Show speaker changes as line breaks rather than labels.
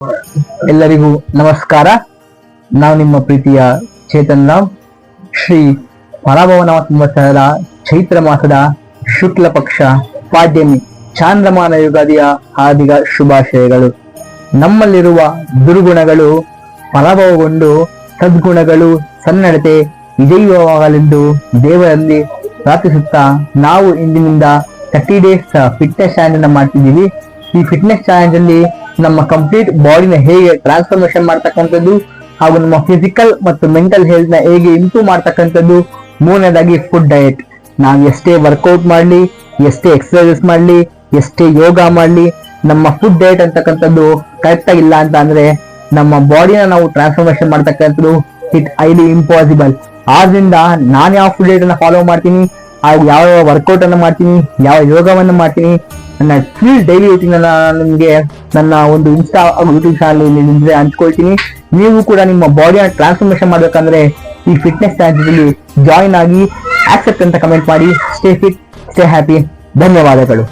ಎಲ್ಲರಿಗೂ ನಮಸ್ಕಾರ. ನಾವು ನಿಮ್ಮ ಪ್ರೀತಿಯ ಚೇತನ್ ರಾವ್. ಶ್ರೀ ಪರಾಭವನ ಸಂವತ್ಸರದ ಚೈತ್ರ ಮಾಸದ ಶುಕ್ಲ ಪಕ್ಷ ಪಾಡ್ಯಮಿ ಚಾಂದ್ರಮಾನ ಯುಗಾದಿಯ ಹಾರ್ದಿಕ ಶುಭಾಶಯಗಳು. ನಮ್ಮಲ್ಲಿರುವ ದುರ್ಗುಣಗಳು ಪರಾಭವಗೊಂಡು ಸದ್ಗುಣಗಳು ಸನ್ನಡತೆ ವಿಜಯವಾಗಲೆಂದು ದೇವರಲ್ಲಿ ಪ್ರಾರ್ಥಿಸುತ್ತಾ ನಾವು ಇಂದಿನಿಂದ 30 ಡೇಸ್ ಫಿಟ್ನೆಸ್ ಚಾಲೆಂಜ್ ಅನ್ನು ಮಾಡ್ತಿದ್ದೀವಿ. ಈ ಫಿಟ್ನೆಸ್ ಚಾಲೆಂಜ್ ಅಲ್ಲಿ ನಮ್ಮ ಕಂಪ್ಲೀಟ್ ಬಾಡಿನ ಹೇಗೆ ಟ್ರಾನ್ಸ್ಫಾರ್ಮೇಶನ್ ಮಾಡ್ತಕ್ಕಂಥದ್ದು ಹಾಗೂ ನಮ್ಮ ಫಿಸಿಕಲ್ ಮತ್ತು ಮೆಂಟಲ್ ಹೆಲ್ತ್ ನ ಹೇಗೆ ಇಂಪ್ರೂವ್ ಮಾಡ್ತಕ್ಕಂಥದ್ದು. ಮೂರನೇದಾಗಿ ಫುಡ್ ಡಯಟ್. ನಾವು ಎಷ್ಟೇ ವರ್ಕೌಟ್ ಮಾಡಲಿ, ಎಷ್ಟೇ ಎಕ್ಸರ್ಸೈಸಸ್ ಮಾಡಲಿ, ಎಷ್ಟೇ ಯೋಗ ಮಾಡಲಿ, ನಮ್ಮ ಫುಡ್ ಡಯಟ್ ಅಂತಕ್ಕಂಥದ್ದು ಕರೆಕ್ಟ್ ಆಗಿಲ್ಲ ಅಂತ ಅಂದ್ರೆ ನಮ್ಮ ಬಾಡಿನ ನಾವು ಟ್ರಾನ್ಸ್ಫಾರ್ಮೇಶನ್ ಮಾಡ್ತಕ್ಕಂಥದ್ದು ಇಟ್ ಹೈಲಿ ಇಂಪಾಸಿಬಲ್. ಆದ್ರಿಂದ ನಾನು ಯಾವ ಫುಡ್ ಡಯಟ್ ಅನ್ನ ಫಾಲೋ ಮಾಡ್ತೀನಿ, ಹಾಗೂ ಯಾವ ವರ್ಕೌಟ್ ಅನ್ನು ಮಾಡ್ತೀನಿ, ಯಾವ ಯೋಗವನ್ನು ಮಾಡ್ತೀನಿ, ನನ್ನ ಫುಲ್ ಡೈಲಿ ರೂಟೀನ್ ಅನ್ನ ನಿಮಗೆ ನನ್ನ ಒಂದು ಇನ್ಸ್ಟಾ ಯೂಟ್ಯೂಬ್ ಚಾನಲ್ ಹಂಚ್ಕೊಳ್ತೀನಿ. ನೀವು ಕೂಡ ನಿಮ್ಮ ಬಾಡಿನ ಟ್ರಾನ್ಸ್ಫಾರ್ಮೇಶನ್ ಮಾಡ್ಬೇಕಂದ್ರೆ ಈ ಫಿಟ್ನೆಸ್ ಚಾಲೆಂಜ್ ಜಾಯಿನ್ ಆಗಿ ಆಕ್ಸೆಪ್ಟ್ ಅಂತ ಕಮೆಂಟ್ ಮಾಡಿ. Stay fit, stay happy. ಧನ್ಯವಾದಗಳು.